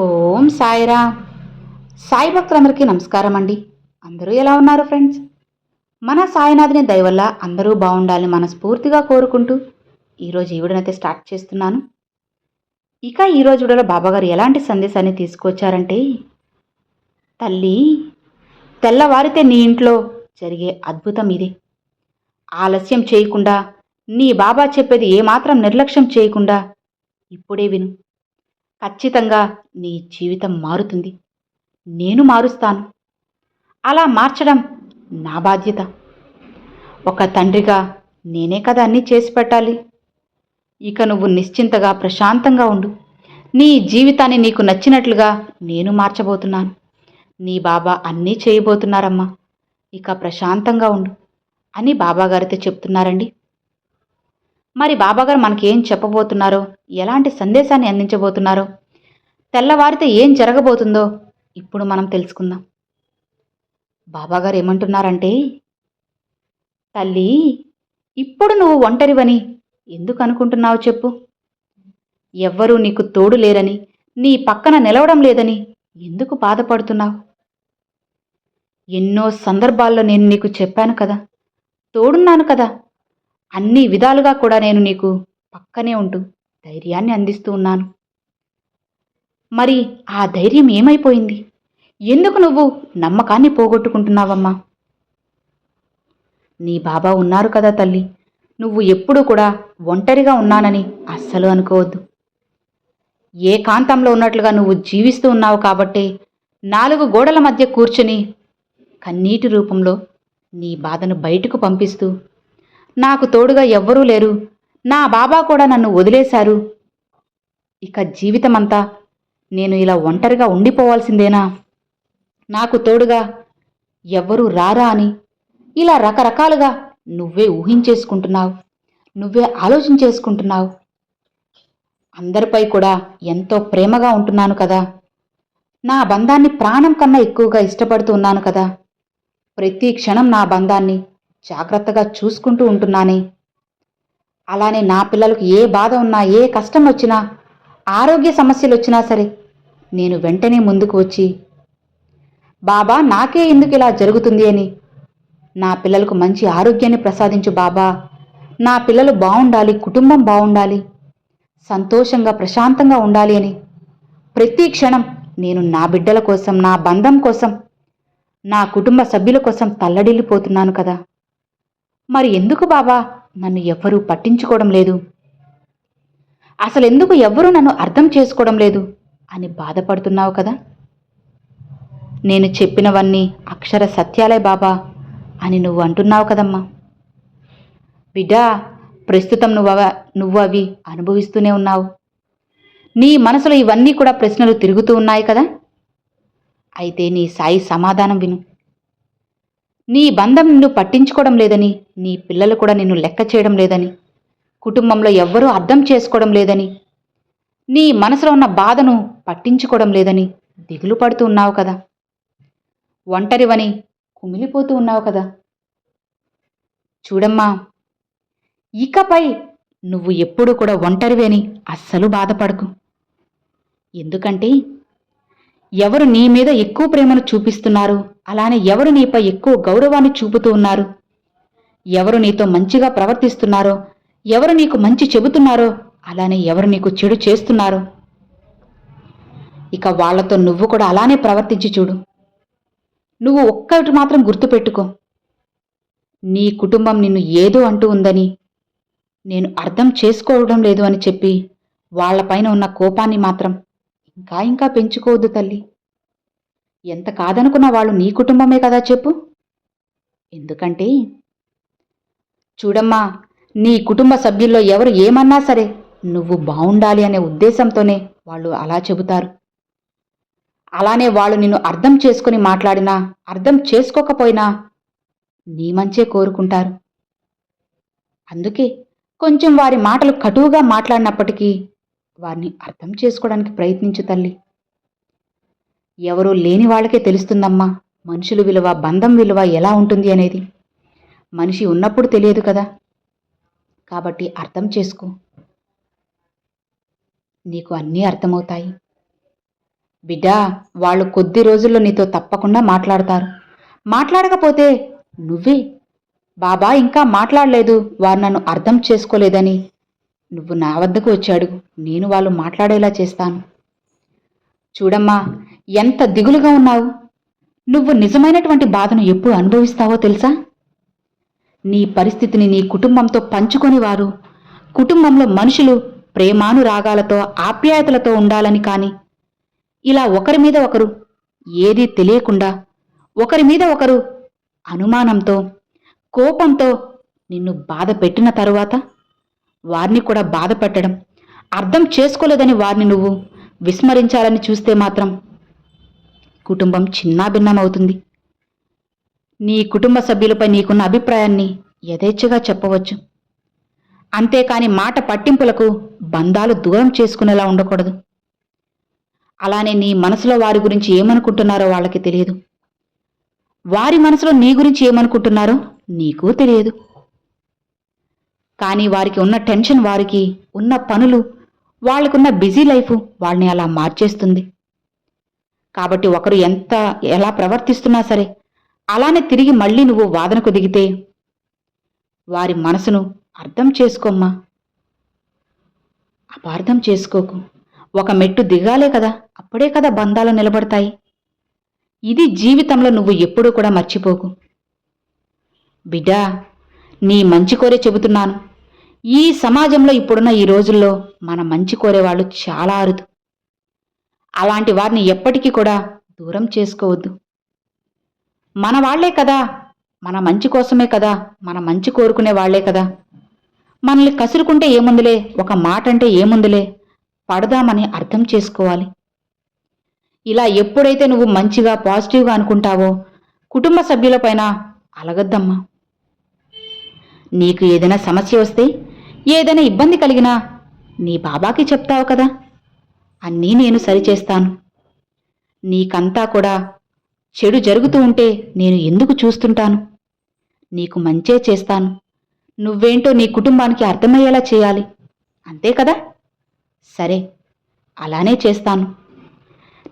ఓం సాయిరా. సాయి భక్తులందరికీ నమస్కారం అండి. అందరూ ఎలా ఉన్నారు ఫ్రెండ్స్? మన సాయినాథుని దయ వల్ల అందరూ బాగుండాలని మనస్ఫూర్తిగా కోరుకుంటూ ఈరోజు ఈ వీడియోనైతే స్టార్ట్ చేస్తున్నాను. ఇక ఈరోజు వీడియోలో బాబాగారు ఎలాంటి సందేశాన్ని తీసుకొచ్చారంటే, తల్లి, తెల్లవారితే నీ ఇంట్లో జరిగే అద్భుతం ఇదే. ఆలస్యం చేయకుండా, నీ బాబా చెప్పేది ఏమాత్రం నిర్లక్ష్యం చేయకుండా ఇప్పుడే విను. ఖచ్చితంగా నీ జీవితం మారుతుంది. నేను మారుస్తాను. అలా మార్చడం నా బాధ్యత. ఒక తండ్రిగా నేనే కదా అన్నీ చేసి పెట్టాలి. ఇక నువ్వు నిశ్చింతగా ప్రశాంతంగా ఉండు. నీ జీవితాన్ని నీకు నచ్చినట్లుగా నేను మార్చబోతున్నాను. నీ బాబా అన్నీ చేయబోతున్నారమ్మా. ఇక ప్రశాంతంగా ఉండు అని బాబాగారితో చెప్తున్నారండి. మరి బాబాగారు మనకేం చెప్పబోతున్నారో, ఎలాంటి సందేశాన్ని అందించబోతున్నారో, తెల్లవారితే ఏం జరగబోతుందో ఇప్పుడు మనం తెలుసుకుందాం. బాబాగారు ఏమంటున్నారంటే, తల్లి, ఇప్పుడు నువ్వు ఒంటరివని ఎందుకు అనుకుంటున్నావు చెప్పు? ఎవ్వరూ నీకు తోడు లేరని, నీ పక్కన నిలవడం లేదని ఎందుకు బాధపడుతున్నావు? ఎన్నో సందర్భాల్లో నేను నీకు చెప్పాను కదా, తోడున్నాను కదా, అన్ని విధాలుగా కూడా నేను నీకు పక్కనే ఉంటూ ధైర్యాన్ని అందిస్తూ ఉన్నాను. మరి ఆ ధైర్యం ఏమైపోయింది? ఎందుకు నువ్వు నమ్మకాన్ని పోగొట్టుకుంటున్నావమ్మా? నీ బాబా ఉన్నారు కదా తల్లి. నువ్వు ఎప్పుడూ కూడా ఒంటరిగా ఉన్నానని అస్సలు అనుకోవద్దు. ఏకాంతంలో ఉన్నట్లుగా నువ్వు జీవిస్తూ ఉన్నావు కాబట్టే 4 గోడల మధ్య కూర్చుని కన్నీటి రూపంలో నీ బాధను బయటకు పంపిస్తూ, నాకు తోడుగా ఎవ్వరూ లేరు, నా బాబా కూడా నన్ను వదిలేశారు, ఇక జీవితమంతా నేను ఇలా ఒంటరిగా ఉండిపోవాల్సిందేనా, నాకు తోడుగా ఎవ్వరూ రారా అని ఇలా రకరకాలుగా నువ్వే ఊహించేసుకుంటున్నావు, నువ్వే ఆలోచించేసుకుంటున్నావు. అందరిపై కూడా ఎంతో ప్రేమగా ఉంటున్నాను కదా, నా బంధాన్ని ప్రాణం కన్నా ఎక్కువగా ఇష్టపడుతూ ఉన్నాను కదా, ప్రతి క్షణం నా బంధాన్ని జాగ్రత్తగా చూసుకుంటూ ఉంటున్నానే. అలానే నా పిల్లలకు ఏ బాధ ఉన్నా, ఏ కష్టం వచ్చినా, ఆరోగ్య సమస్యలు వచ్చినా సరే నేను వెంటనే ముందుకు వచ్చి, బాబా నాకే ఎందుకు ఇలా జరుగుతుంది అని, నా పిల్లలకు మంచి ఆరోగ్యాన్ని ప్రసాదించు బాబా, నా పిల్లలు బాగుండాలి, కుటుంబం బాగుండాలి, సంతోషంగా ప్రశాంతంగా ఉండాలి అని ప్రతి క్షణం నేను నా బిడ్డల కోసం, నా బంధం కోసం, నా కుటుంబ సభ్యుల కోసం తల్లడిల్లిపోతున్నాను కదా. మరి ఎందుకు బాబా నన్ను ఎవ్వరూ పట్టించుకోవడం లేదు, అసలెందుకు ఎవ్వరూ నన్ను అర్థం చేసుకోవడం లేదు అని బాధపడుతున్నావు కదా. నేను చెప్పినవన్నీ అక్షర సత్యాలే బాబా అని నువ్వు అంటున్నావు కదమ్మా. బిడ్డా, ప్రస్తుతం నువ్వు అవి అనుభవిస్తూనే ఉన్నావు. నీ మనసులో ఇవన్నీ కూడా ప్రశ్నలు తిరుగుతూ ఉన్నాయి కదా. అయితే నీ సాయి సమాధానం విను. నీ బంధం నిన్ను పట్టించుకోవడం లేదని, నీ పిల్లలు కూడా నిన్ను లెక్క చేయడం లేదని, కుటుంబంలో ఎవ్వరూ అర్థం చేసుకోవడం లేదని, నీ మనసులో ఉన్న బాధను పట్టించుకోవడం లేదని దిగులు పడుతూ ఉన్నావు కదా, ఒంటరివని కుమిలిపోతూ ఉన్నావు కదా. చూడమ్మా, ఇకపై నువ్వు ఎప్పుడూ కూడా ఒంటరివి అని అస్సలు బాధపడకు. ఎందుకంటే ఎవరు నీ మీద ఎక్కువ ప్రేమను చూపిస్తున్నారు, అలానే ఎవరు నీపై ఎక్కువ గౌరవాన్ని చూపుతూ ఉన్నారు, ఎవరు నీతో మంచిగా ప్రవర్తిస్తున్నారో, ఎవరు నీకు మంచి చెబుతున్నారో, అలానే ఎవరు నీకు చెడు చేస్తున్నారో, ఇక వాళ్లతో నువ్వు కూడా అలానే ప్రవర్తించి చూడు. నువ్వు ఒక్కటి మాత్రం గుర్తుపెట్టుకో, నీ కుటుంబం నిన్ను ఏదో అంటూ ఉందని, నేను అర్థం చేసుకోవడం లేదు అని చెప్పి వాళ్లపైన ఉన్న కోపాన్ని మాత్రం ఇంకా ఇంకా పెంచుకోవద్దు తల్లి. ఎంత కాదనుకున్నా వాళ్ళు నీ కుటుంబమే కదా చెప్పు. ఎందుకంటే చూడమ్మా, నీ కుటుంబ సభ్యుల్లో ఎవరు ఏమన్నా సరే నువ్వు బాగుండాలి అనే ఉద్దేశంతోనే వాళ్ళు అలా చెబుతారు. అలానే వాళ్ళు నిన్ను అర్థం చేసుకుని మాట్లాడినా, అర్థం చేసుకోకపోయినా నీ మంచే కోరుకుంటారు. అందుకే కొంచెం వారి మాటలు కటువుగా మాట్లాడినప్పటికీ వారిని అర్థం చేసుకోవడానికి ప్రయత్నించు తల్లి. ఎవరూ లేని వాళ్ళకే తెలుస్తుందమ్మా మనుషుల విలువ, బంధం విలువ ఎలా ఉంటుంది అనేది. మనిషి ఉన్నప్పుడు తెలియదు కదా. కాబట్టి అర్థం చేసుకో, నీకు అన్నీ అర్థమవుతాయి. బిడ్డా, వాళ్ళు కొద్ది రోజుల్లో నీతో తప్పకుండా మాట్లాడతారు. మాట్లాడకపోతే నువ్వే, బాబా ఇంకా మాట్లాడలేదు, వారు నన్ను అర్థం చేసుకోలేదని నువ్వు నా వద్దకు వచ్చాడు, నేను వాళ్ళు మాట్లాడేలా చేస్తాను. చూడమ్మా, ఎంత దిగులుగా ఉన్నావు. నువ్వు నిజమైనటువంటి బాధను ఎప్పుడు అనుభవిస్తావో తెలుసా? నీ పరిస్థితిని నీ కుటుంబంతో పంచుకొని వారు, కుటుంబంలో మనుషులు ప్రేమానురాగాలతో ఆప్యాయతలతో ఉండాలని కాని ఇలా ఒకరి మీద ఒకరు ఏదీ తెలియకుండా ఒకరి మీద ఒకరు అనుమానంతో కోపంతో నిన్ను బాధ పెట్టిన తరువాత వారిని కూడా బాధ పెట్టడం, అర్థం చేసుకోలేదని వారిని నువ్వు విస్మరించాలని చూస్తే మాత్రం కుటుంబం చిన్నాభిన్నమవుతుంది. నీ కుటుంబ సభ్యులపై నీకున్న అభిప్రాయాన్ని యథేచ్ఛగా చెప్పవచ్చు. అంతేకాని మాట పట్టింపులకు బంధాలు దూరం చేసుకునేలా ఉండకూడదు. అలానే నీ మనసులో వారి గురించి ఏమనుకుంటున్నారో వాళ్ళకి తెలియదు. వారి మనసులో నీ గురించి ఏమనుకుంటున్నారో నీకు తెలియదు. కానీ వారికి ఉన్న టెన్షన్, వారికి ఉన్న పనులు, వాళ్ళకున్న బిజీ లైఫ్ వాళ్ళని అలా మార్చేస్తుంది. కాబట్టి ఒకరు ఎలా ప్రవర్తిస్తున్నా సరే అలానే తిరిగి మళ్ళీ నువ్వు వాదనకు దిగితే వారి మనసును అర్థం చేసుకోమ్మా, అపార్థం చేసుకోకు. ఒక మెట్టు దిగాలే కదా, అప్పుడే కదా బంధాలు నిలబడతాయి. ఇది జీవితంలో నువ్వు ఎప్పుడూ కూడా మర్చిపోకు. బిడ్డా, నీ మంచి కోరే చెబుతున్నాను. ఈ సమాజంలో ఇప్పుడున్న ఈ రోజుల్లో మన మంచి కోరేవాళ్ళు చాలా అరుదు. అలాంటి వారిని ఎప్పటికీ కూడా దూరం చేసుకోవద్దు. మన వాళ్లే కదా, మన మంచి కోసమే కదా, మన మంచి కోరుకునే వాళ్లే కదా. మనల్ని కసురుకుంటే ఏముందిలే, ఒక మాట అంటే ఏముందిలే, పడదామని అర్థం చేసుకోవాలి. ఇలా ఎప్పుడైతే నువ్వు మంచిగా పాజిటివ్గా అనుకుంటావో కుటుంబ సభ్యులపైన అలగద్దమ్మా. నీకు ఏదైనా సమస్య వస్తే, ఏదైనా ఇబ్బంది కలిగినా నీ బాబాకి చెప్తావు కదా, అన్నీ నేను సరిచేస్తాను. నీకంతా కూడా చెడు జరుగుతూ ఉంటే నేను ఎందుకు చూస్తుంటాను? నీకు మంచే చేస్తాను. నువ్వేంటో నీ కుటుంబానికి అర్థమయ్యేలా చేయాలి, అంతే కదా? సరే, అలానే చేస్తాను.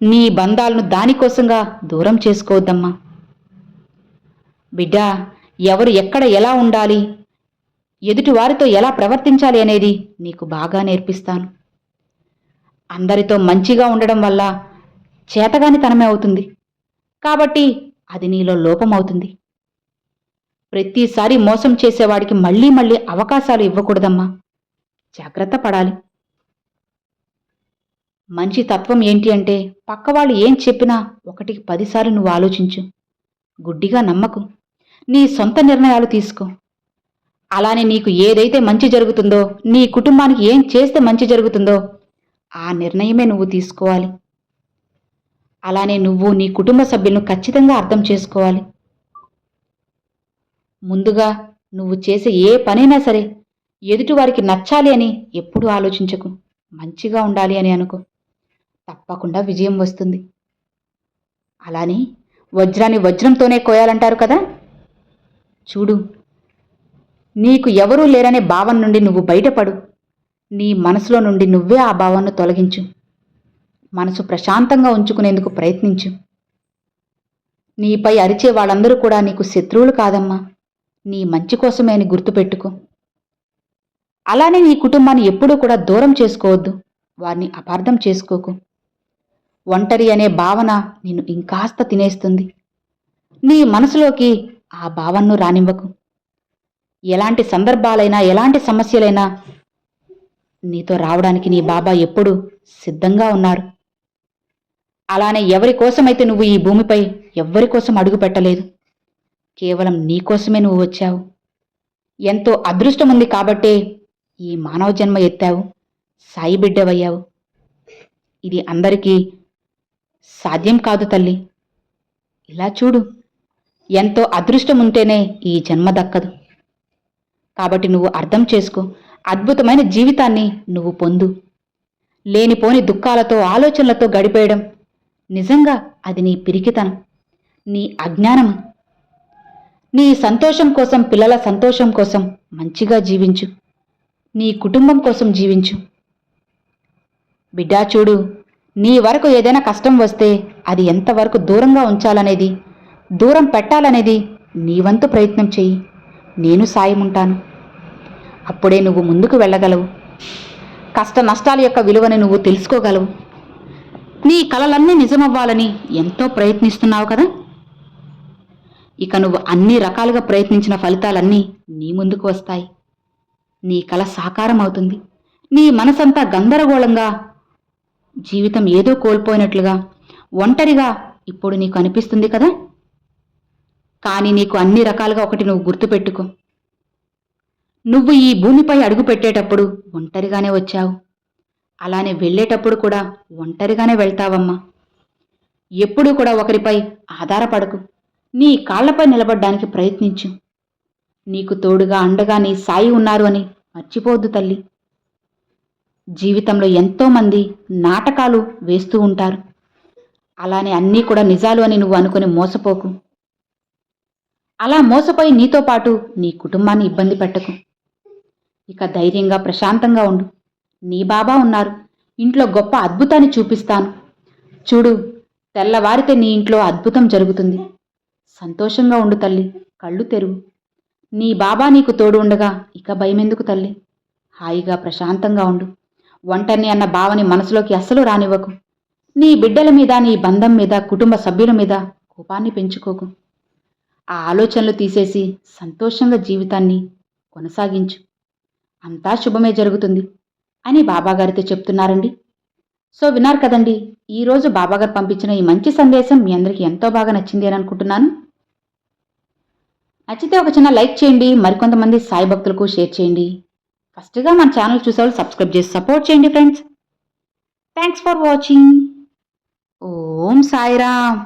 నీ బంధాలను దానికోసంగా దూరం చేసుకోవద్దమ్మా. బిడ్డా, ఎవరు ఎక్కడ ఎలా ఉండాలి, ఎదుటివారితో ఎలా ప్రవర్తించాలి అనేది నీకు బాగా నేర్పిస్తాను. అందరితో మంచిగా ఉండడం వల్ల చేతగానితనమే అవుతుంది. కాబట్టి అది నీలో లోపమవుతుంది. ప్రతిసారి మోసం చేసేవాడికి మళ్ళీ మళ్ళీ అవకాశాలు ఇవ్వకూడదమ్మా. జాగ్రత్త పడాలి. మంచి తత్వం ఏంటి అంటే, పక్కవాళ్ళు ఏం చెప్పినా 1కి 10 సార్లు నువ్వు ఆలోచించు. గుడ్డిగా నమ్మకు. నీ సొంత నిర్ణయాలు తీసుకో. అలానే నీకు ఏదైతే మంచి జరుగుతుందో, నీ కుటుంబానికి ఏం చేస్తే మంచి జరుగుతుందో ఆ నిర్ణయమే నువ్వు తీసుకోవాలి. అలానే నువ్వు నీ కుటుంబ సభ్యులను ఖచ్చితంగా అర్థం చేసుకోవాలి. ముందుగా నువ్వు చేసే ఏ పనైనా సరే ఎదుటివారికి నచ్చాలి అని ఎప్పుడూ ఆలోచించకు. మంచిగా ఉండాలి అని అనుకో. తప్పకుండా విజయం వస్తుంది. అలానే వజ్రాన్ని వజ్రంతోనే కోయాలంటారు కదా. చూడు, నీకు ఎవరూ లేరనే భావం నుండి నువ్వు బయటపడు. నీ మనసులో నుండి నువ్వే ఆ భావాన్ని తొలగించు. మనసు ప్రశాంతంగా ఉంచుకునేందుకు ప్రయత్నించు. నీపై అరిచే వాళ్ళందరూ కూడా నీకు శత్రువులు కాదమ్మా, నీ మంచి కోసమే అని గుర్తుపెట్టుకో. అలానే నీ కుటుంబాన్ని ఎప్పుడూ కూడా దూరం చేసుకోవద్దు. వారిని అపార్థం చేసుకోకు. ఒంటరి అనే భావన నిన్ను ఇంకాస్త తినేస్తుంది. నీ మనసులోకి ఆ భావనను రానివ్వకు. ఎలాంటి సందర్భాలైనా, ఎలాంటి సమస్యలైనా నీతో రావడానికి నీ బాబా ఎప్పుడూ సిద్ధంగా ఉన్నారు. అలానే ఎవరి కోసమైతే నువ్వు ఈ భూమిపై ఎవ్వరి కోసం అడుగు పెట్టలేదు, కేవలం నీకోసమే నువ్వు వచ్చావు. ఎంతో అదృష్టం ఉంది కాబట్టే ఈ మానవ జన్మ ఎత్తావు, సాయి బిడ్డవయ్యావు. ఇది అందరికీ సాధ్యం కాదు తల్లి. ఇలా చూడు, ఎంతో అదృష్టం ఉంటేనే ఈ జన్మ దక్కదు. కాబట్టి నువ్వు అర్థం చేసుకో. అద్భుతమైన జీవితాన్ని నువ్వు పొందు. లేనిపోని దుఃఖాలతో, ఆలోచనలతో గడిపేయడం నిజంగా అది నీ పిరికితనం, నీ అజ్ఞానం. నీ సంతోషం కోసం, పిల్లల సంతోషం కోసం మంచిగా జీవించు. నీ కుటుంబం కోసం జీవించు. బిడ్డా చూడు, నీ వరకు ఏదైనా కష్టం వస్తే అది ఎంతవరకు దూరంగా ఉంచాలనేది, దూరం పెట్టాలనేది నీ వంతు ప్రయత్నం చెయ్యి. నేను సాయం ఉంటాను. అప్పుడే నువ్వు ముందుకు వెళ్ళగలవు. కష్ట నష్టాల యొక్క విలువని నువ్వు తెలుసుకోగలవు. నీ కలలన్నీ నిజమవ్వాలని ఎంతో ప్రయత్నిస్తున్నావు కదా. ఇక నువ్వు అన్ని రకాలుగా ప్రయత్నించిన ఫలితాలన్నీ నీ ముందుకు వస్తాయి. నీ కల సాకారం అవుతుంది. నీ మనసంతా గందరగోళంగా, జీవితం ఏదో కోల్పోయినట్లుగా, ఒంటరిగా ఇప్పుడు నీకు అనిపిస్తుంది కదా. కానీ నీకు అన్ని రకాలుగా ఒకటి నువ్వు గుర్తుపెట్టుకో. నువ్వు ఈ భూమిపై అడుగు పెట్టేటప్పుడు ఒంటరిగానే వచ్చావు. అలానే వెళ్ళేటప్పుడు కూడా ఒంటరిగానే వెళ్తావమ్మా. ఎప్పుడూ కూడా ఒకరిపై ఆధారపడకు. నీ కాళ్లపై నిలబడ్డానికి ప్రయత్నించు. నీకు తోడుగా అండగా నీ సాయి ఉన్నారు అని మర్చిపోవద్దు తల్లి. జీవితంలో ఎంతోమంది నాటకాలు వేస్తూ ఉంటారు. అలానే అన్నీ కూడా నిజాలు అని నువ్వు అనుకుని మోసపోకు. అలా మోసపోయి నీతో పాటు నీ కుటుంబాన్ని ఇబ్బంది పెట్టకు. ఇక ధైర్యంగా ప్రశాంతంగా ఉండు. నీ బాబా ఉన్నారు. ఇంట్లో గొప్ప అద్భుతాన్ని చూపిస్తాను. చూడు, తెల్లవారితే నీ ఇంట్లో అద్భుతం జరుగుతుంది. సంతోషంగా ఉండు తల్లి. కళ్ళు తెరువు. నీ బాబా నీకు తోడు ఉండగా ఇక భయమెందుకు తల్లి. హాయిగా ప్రశాంతంగా ఉండు. ఒంటరిని అన్న భావని మనసులోకి అస్సలు రానివ్వకు. నీ బిడ్డల మీద, నీ బంధం మీద, కుటుంబ సభ్యుల మీద కోపాన్ని పెంచుకోకు. ఆ ఆలోచనలు తీసేసి సంతోషంగా జీవితాన్ని కొనసాగించు. అంతా శుభమే జరుగుతుంది అని బాబాగారితో చెప్తున్నారండి. సో విన్నారు కదండి, ఈరోజు బాబాగారు పంపించిన ఈ మంచి సందేశం మీ అందరికీ ఎంతో బాగా నచ్చింది అని అనుకుంటున్నాను. నచ్చితే ఒక చిన్న లైక్ చేయండి. మరికొంతమంది సాయి భక్తులకు షేర్ చేయండి. ఫస్ట్గా మన ఛానల్ చూసేవాళ్ళు సబ్స్క్రైబ్ చేసి సపోర్ట్ చేయండి friends. Thanks for watching. Om Sairam.